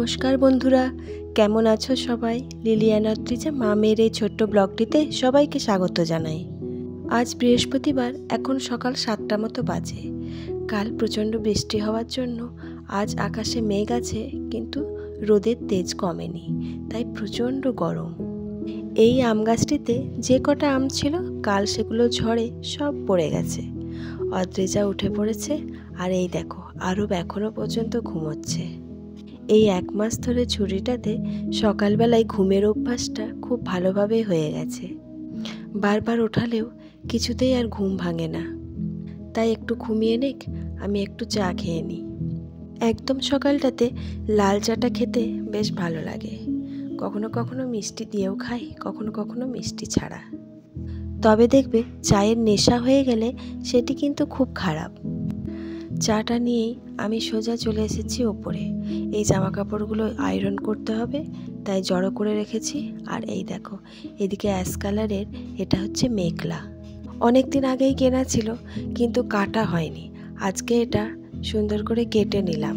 নমস্কার বন্ধুরা, কেমন আছো সবাই? লিলিয়ান অদ্রিজা মামের এই ছোট্ট ব্লগটিতে সবাইকে স্বাগত জানাই। আজ বৃহস্পতিবার, এখন সকাল 7টা মতো বাজে। কাল প্রচণ্ড বৃষ্টি হওয়ার জন্য আজ আকাশে মেঘ আছে, কিন্তু রোদের তেজ কমেনি, তাই প্রচণ্ড গরম। এই আম গাছটিতে যে কটা আম ছিল, কাল সেগুলো ঝড়ে সব পড়ে গেছে। অদ্রিজা উঠে পড়েছে, আর এই দেখো আরব এখনও পর্যন্ত ঘুমোচ্ছে। এই 1 মাস ধরে ছুটিটাতে সকালবেলায় ঘুমের অভ্যাসটা খুব ভালোভাবে হয়ে গেছে। বারবার ওঠালেও কিছুতেই আর ঘুম ভাঙে না, তাই একটু ঘুমিয়ে নিক, আমি একটু চা খেয়ে নিই। একদম সকালটাতে লাল চাটা খেতে বেশ ভালো লাগে। কখনো কখনো মিষ্টি দিয়েও খাই, কখনো কখনো মিষ্টি ছাড়া। তবে দেখবে চায়ের নেশা হয়ে গেলে সেটি কিন্তু খুব খারাপ। চাটা নিয়েই আমি সোজা চলে এসেছি ওপরে। এই জামা কাপড়গুলো আয়রন করতে হবে, তাই জড়ো করে রেখেছি। আর এই দেখো, এদিকে অ্যাশ কালারের, এটা হচ্ছে মেঘলা। অনেক দিন আগেই কেনা ছিল, কিন্তু কাটা হয়নি। আজকে এটা সুন্দর করে কেটে নিলাম।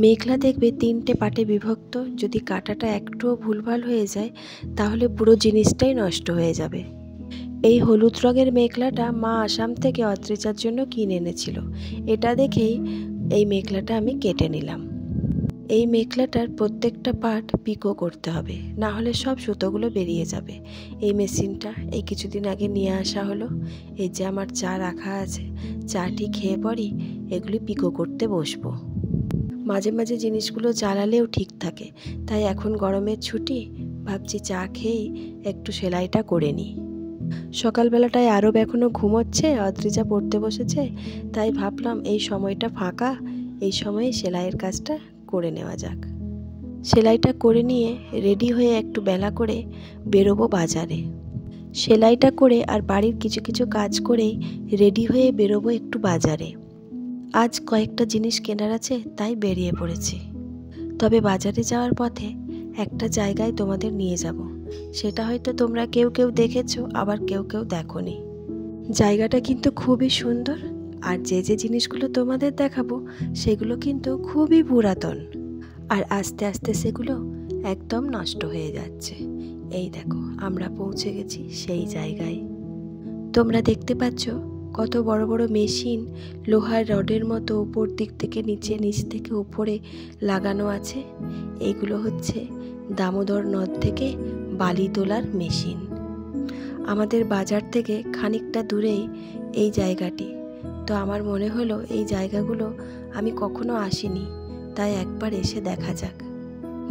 মেঘলা দেখবে 3টে পার্টে বিভক্ত, যদি কাটাটা একটুও ভুলভাল হয়ে যায় তাহলে পুরো জিনিসটাই নষ্ট হয়ে যাবে। এই হলুদ রঙের মেঘলাটা মা আসাম থেকে অদ্রিজার জন্য কিনে এনেছিল। এটা দেখেই এই মেঘলাটা আমি কেটে নিলাম। এই মেঘলাটার প্রত্যেকটা পার্ট পিকো করতে হবে, না হলে সব সুতোগুলো বেরিয়ে যাবে। এই মেশিনটা এই কিছুদিন আগে নিয়ে আসা হলো। এই যে আমার চা রাখা আছে, চাটি খেয়ে পরই এগুলি পিকো করতে বসবো। মাঝে মাঝে জিনিসগুলো জ্বালালেও ঠিক থাকে, তাই এখন গরমের ছুটি, ভাবছি চা খেয়েই একটু সেলাইটা করে নিই। সকালবেলাটায় আরব এখনও ঘুমোচ্ছে, অদ্রিজা পড়তে বসেছে, তাই ভাবলাম এই সময়টা ফাঁকা, এই সময়ে সেলাইয়ের কাজটা করে নেওয়া যাক। সেলাইটা করে নিয়ে রেডি হয়ে একটু বেলা করে বেরোবো বাজারে। সেলাইটা করে আর বাড়ির কিছু কিছু কাজ করেই রেডি হয়ে বেরোবো একটু বাজারে। আজ কয়েকটা জিনিস কেনার আছে, তাই বেরিয়ে পড়েছি। তবে বাজারে যাওয়ার পথে একটা জায়গায় তোমাদের নিয়ে যাব। সেটা হয়তো তোমরা কেউ কেউ দেখেছো, আবার কেউ কেউ দেখোনি। জায়গাটা কিন্তু খুবই সুন্দর, আর যে যে জিনিসগুলো তোমাদের দেখাবো সেগুলো কিন্তু খুবই পুরাতন, আর আস্তে আস্তে সেগুলো একদম নষ্ট হয়ে যাচ্ছে। এই দেখো, আমরা পৌঁছে গেছি সেই জায়গায়। তোমরা দেখতে পাচ্ছ কত বড় বড় মেশিন লোহার রডের মতো উপর দিক থেকে নিচে, নিচ থেকে উপরে লাগানো আছে। এইগুলো হচ্ছে দামোদর নদ থেকে বালি তোলার মেশিন। আমাদের বাজার থেকে খানিকটা দূরেই এই জায়গাটি। তো আমার মনে হলো এই জায়গাগুলো আমি কখনো আসিনি, তাই একবার এসে দেখা যাক।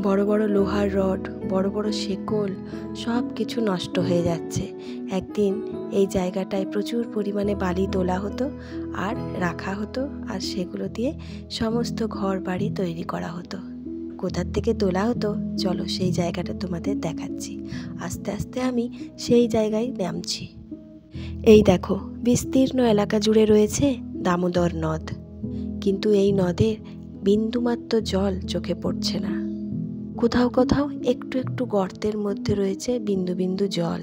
বড় বড় লোহার রড, বড় বড় শেকল, সব কিছু নষ্ট হয়ে যাচ্ছে। একদিন এই জায়গাটায় প্রচুর পরিমাণে বালি তোলা হতো আর রাখা হতো, আর সেগুলো দিয়ে সমস্ত ঘর বাড়ি তৈরি করা হতো। কোথার থেকে তোলা হতো চলো সেই জায়গাটা তোমাদের দেখাচ্ছি। আস্তে আস্তে আমি সেই জায়গায় নামছি। এই দেখো, বিস্তীর্ণ এলাকা জুড়ে রয়েছে দামোদর নদ, কিন্তু এই নদের বিন্দুমাত্র জল চোখে পড়ছে না। কোথাও কোথাও একটু একটু গর্তের মধ্যে রয়েছে বিন্দু বিন্দু জল,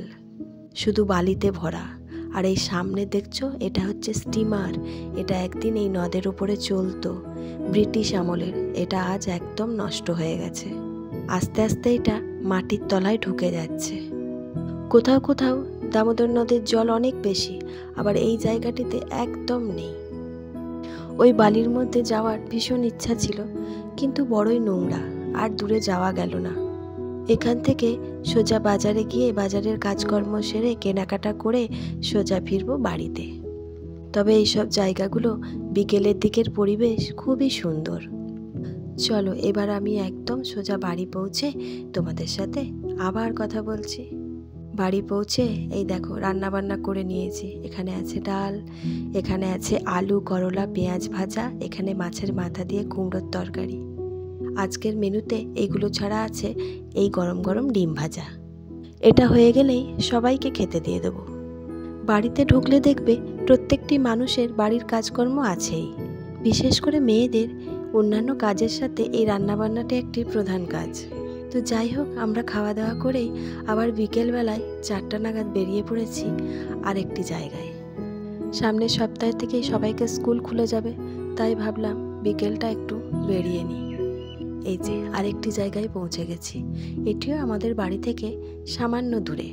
শুধু বালিতে ভরা। আর এই সামনে দেখছো, এটা হচ্ছে স্টিমার। এটা একদিন এই নদের উপরে চলতো, ব্রিটিশ আমলের। এটা আজ একদম নষ্ট হয়ে গেছে। আস্তে আস্তে এটা মাটির তলায় ঢুকে যাচ্ছে। কোথাও কোথাও দামোদর নদের জল অনেক বেশি, আবার এই জায়গাটিতে একদম নেই। ওই বালির মধ্যে যাওয়ার ভীষণ ইচ্ছা ছিল, কিন্তু বড়ই নোংরা, আর দূরে যাওয়া গেল না। এখান থেকে সোজা বাজারে গিয়ে বাজারের কাজকর্ম সেরে কেনাকাটা করে সোজা ফিরবো বাড়িতে। তবে এইসব জায়গাগুলো বিকেলের দিকের পরিবেশ খুবই সুন্দর। চলো এবার আমি একদম সোজা বাড়ি পৌঁছে তোমাদের সাথে আবার কথা বলছি। বাড়ি পৌঁছে এই দেখো রান্না বান্না করে নিয়েছি। এখানে আছে ডাল, এখানে আছে আলু, করলা, পেঁয়াজ ভাজা, এখানে মাছের মাথা দিয়ে কুমড়োর তরকারি। আজকের মেনুতে এইগুলো ছাড়া আছে এই গরম গরম ডিম ভাজা। এটা হয়ে গেলেই সবাইকে খেতে দিয়ে দেবো। বাড়িতে ঢুকলে দেখবে প্রত্যেকটি মানুষের বাড়ির কাজকর্ম আছেই। বিশেষ করে মেয়েদের অন্যান্য কাজের সাথে এই রান্নাবান্নাটা একটি প্রধান কাজ। তো যাই হোক, আমরা খাওয়া দাওয়া করেই আবার বিকেলবেলায় 4টা নাগাদ বেরিয়ে পড়েছি আরেকটি জায়গায়। সামনের সপ্তাহ থেকেই সবাইকে স্কুল খুলে যাবে, তাই ভাবলাম বিকেলটা একটু বেরিয়ে নিই। এই যে আরেকটি জায়গায় পৌঁছে গেছি। এটিও আমাদের বাড়ি থেকে সামান্য দূরে।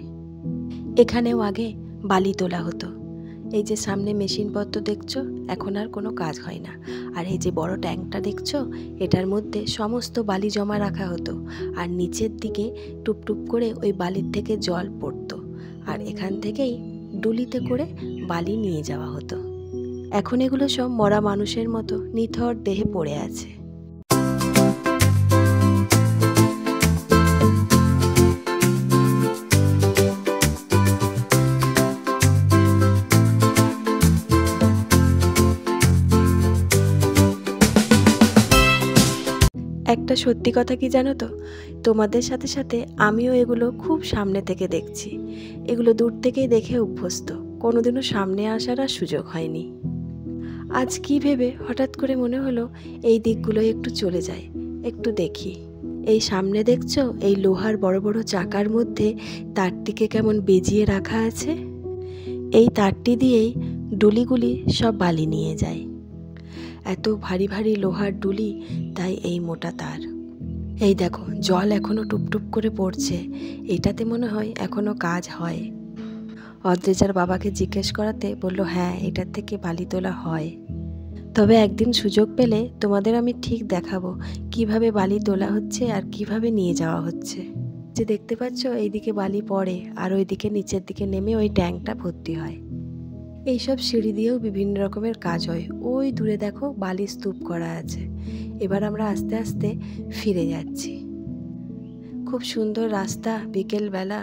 এখানেও আগে বালি তোলা হতো। এই যে সামনে মেশিনপত্র দেখছো, এখন আর কোনো কাজ হয় না। আর এই যে বড় ট্যাঙ্কটা দেখছো, এটার মধ্যে সমস্ত বালি জমা রাখা হতো, আর নিচের দিকে টুপটুপ করে ওই বালির থেকে জল পড়তো, আর এখান থেকেই ডুলিতে করে বালি নিয়ে যাওয়া হতো। এখন এগুলো সব মরা মানুষের মতো নিথর দেহে পড়ে আছে। একটা সত্যি কথা কি জানো তো, তোমাদের সাথে সাথে আমিও এগুলো খুব সামনে থেকে দেখছি। এগুলো দূর থেকেই দেখে অভ্যস্ত, কোনোদিনও সামনে আসার আর সুযোগ হয়নি। আজ কি ভেবে হঠাৎ করে মনে হলো এই দিকগুলো একটু চলে যায়, একটু দেখি। এই সামনে দেখছো, এই লোহার বড় বড় চাকার মধ্যে তারটিকে কেমন বেজিয়ে রাখা আছে। এই তারটি দিয়েই ডুলিগুলি সব বালি নিয়ে যায়। এত ভারী ভারী লোহার ডুলি, তাই এই মোটা তার। এই দেখো জল এখনো টুপটুপ করে পড়ছে, এটাতে মনে হয় এখনো কাজ হয়। অদ্রিজার বাবাকে জিজ্ঞেস করাতে বললো হ্যাঁ, এটার থেকে বালি তোলা হয়। তবে একদিন সুযোগ পেলে তোমাদের আমি ঠিক দেখাবো কিভাবে বালি তোলা হচ্ছে আর কিভাবে নিয়ে যাওয়া হচ্ছে। যে দেখতে পাচ্ছ এইদিকে বালি পড়ে, আর ওইদিকে নিচের দিকে নেমে ওই ট্যাঙ্কটা ভর্তি হয়। এইসব সিঁড়ি দিয়েও বিভিন্ন রকমের কাজ হয়। ওই দূরে দেখো বালি স্তূপ করা আছে। এবার আমরা আস্তে আস্তে ফিরে যাচ্ছি। খুব সুন্দর রাস্তা, বিকেলবেলা,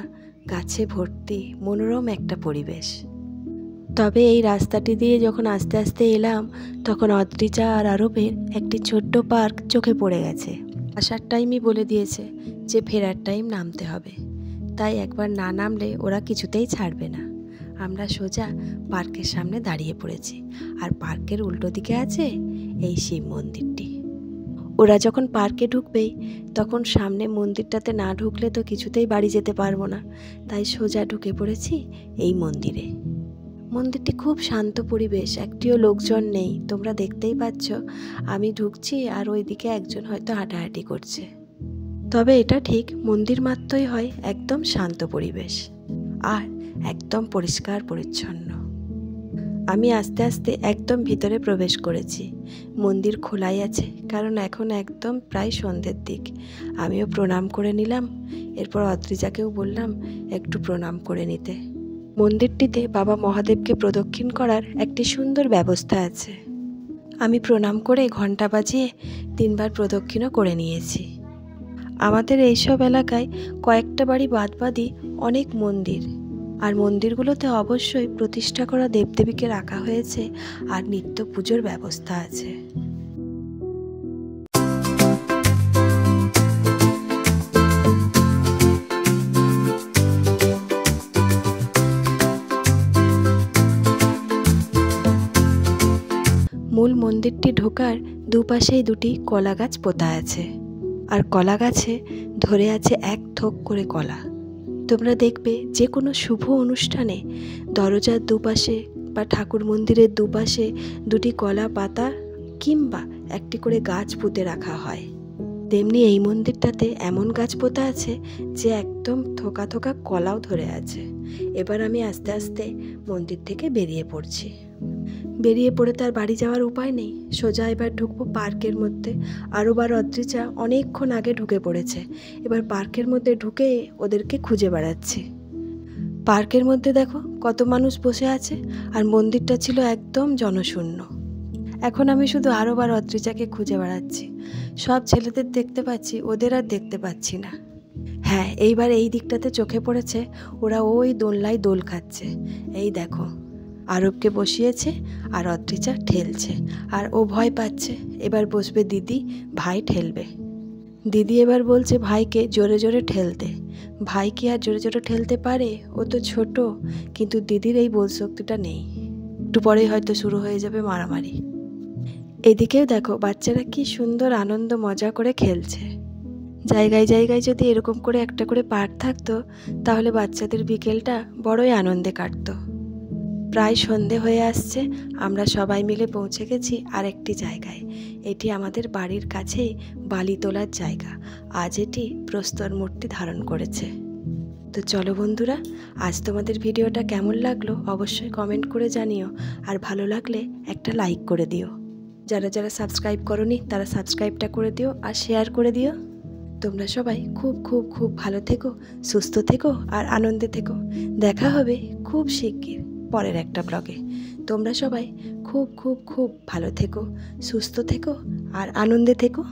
গাছে ভর্তি, মনোরম একটা পরিবেশ। তবে এই রাস্তাটি দিয়ে যখন আস্তে আস্তে এলাম, তখন অদ্রিজা আর আরবের একটি ছোট্ট পার্ক চোখে পড়ে গেছে। আসার টাইমই বলে দিয়েছে যে ফেরার টাইম নামতে হবে, তাই একবার না নামলে ওরা কিছুতেই ছাড়বে না। আমরা সোজা পার্কের সামনে দাঁড়িয়ে পড়েছি, আর পার্কের উল্টো দিকে আছে এই শিব মন্দিরটি। ওরা যখন পার্কে ঢুকবেই, তখন সামনে মন্দিরটাতে না ঢুকলে তো কিছুতেই বাড়ি যেতে পারবো না, তাই সোজা ঢুকে পড়েছি এই মন্দিরে। মন্দিরটি খুব শান্ত পরিবেশ, একটিও লোকজন নেই। তোমরা দেখতেই পাচ্ছ আমি ঢুকছি আর ওইদিকে একজন হয়তো হাঁটাহাঁটি করছে। তবে এটা ঠিক, মন্দির মাত্রই হয় একদম শান্ত পরিবেশ, আর একদম পরিষ্কার পরিচ্ছন্ন। আমি আস্তে আস্তে একদম ভিতরে প্রবেশ করেছি। মন্দির খোলাই আছে, কারণ এখন একদম প্রায় সন্ধ্যের দিক। আমিও প্রণাম করে নিলাম, এরপর অদ্রিজাকেও বললাম একটু প্রণাম করে নিতে। মন্দিরটিতে বাবা মহাদেবকে প্রদক্ষিণ করার একটি সুন্দর ব্যবস্থা আছে। আমি প্রণাম করে ঘণ্টা বাজিয়ে 3 বার প্রদক্ষিণও করে নিয়েছি। আমাদের এইসব এলাকায় কয়েকটা বাড়ি বাদবাদি অনেক মন্দির, আর মন্দিরগুলোতে অবশ্যই প্রতিষ্ঠা করা দেবদেবীকে রাখা হয়েছে, আর নিত্য পুজোর ব্যবস্থা আছে। মূল মন্দিরটি ঢোকার দুপাশেই দুটি কলা গাছ পোতা আছে, আর কলা গাছে ধরে আছে এক থোক করে কলা। তোমরা দেখবে যে কোনো শুভ অনুষ্ঠানে দরজার দুপাশে বা ঠাকুর মন্দিরের দুপাশে দুটি কলা পাতা কিংবা একটি করে গাছ পুঁতে রাখা হয়। তেমনি এই মন্দিরটাতে এমন গাছ পোতা আছে যে একদম থোকা থোকা কলাও ধরে আছে। এবার আমি আস্তে আস্তে মন্দির থেকে বেরিয়ে পড়ছি। বেরিয়ে পড়ে তার বাড়ি যাওয়ার উপায় নেই, সোজা এবার ঢুকবো পার্কের মধ্যে। আরোবার অদ্রিজা অনেকক্ষণ আগে ঢুকে পড়েছে। এবার পার্কের মধ্যে ঢুকে ওদেরকে খুঁজে বেড়াচ্ছি। পার্কের মধ্যে দেখো কত মানুষ বসে আছে, আর মন্দিরটা ছিল একদম জনশূন্য। এখন আমি শুধু আরোবার অদ্রিজাকে খুঁজে বেড়াচ্ছি। সব ছেলেদের দেখতে পাচ্ছি, ওদের আর দেখতে পাচ্ছি না। হ্যাঁ, এইবার এই দিকটাতে চোখে পড়েছে, ওরা ওই দোলনায় দোল খাচ্ছে। এই দেখো, আরবকে বসিয়েছে আর অদ্রিজা ঠেলছে, আর ও ভয় পাচ্ছে। এবার বসবে দিদি, ভাই ঠেলবে। দিদি এবার বলছে ভাইকে জোরে জোরে ঠেলতে। ভাই কি আর জোরে জোরে ঠেলতে পারে? ও তো ছোট, কিন্তু দিদির এই বল শক্তিটা নেই। একটু পরেই হয়তো শুরু হয়ে যাবে মারামারি। এদিকেও দেখো বাচ্চারা কি সুন্দর আনন্দ মজা করে খেলছে। জায়গায় জায়গায় যদি এরকম করে একটা করে পার্ক থাকতো, তাহলে বাচ্চাদের বিকেলটা বড়ই আনন্দে কাটতো। প্রায় সন্ধে হয়ে আসছে। আমরা সবাই মিলে পৌঁছে গেছি আরেকটি জায়গায়। এটি আমাদের বাড়ির কাছেই বালি তোলার জায়গা। আজ এটি প্রস্তর মূর্তি ধারণ করেছে। তো চলো বন্ধুরা, আজ তোমাদের ভিডিওটা কেমন লাগলো অবশ্যই কমেন্ট করে জানিও, আর ভালো লাগলে একটা লাইক করে দিও। যারা যারা সাবস্ক্রাইব করোনি তারা সাবস্ক্রাইবটা করে দিও আর শেয়ার করে দিও। তোমরা সবাই খুব খুব খুব ভালো থেকো, সুস্থ থেকো আর আনন্দে থেকো। দেখা হবে খুব শিগগির পরের একটা ব্লগে। তোমরা সবাই খুব খুব খুব ভালো থেকো, সুস্থ থেকো আর আনন্দে থেকো।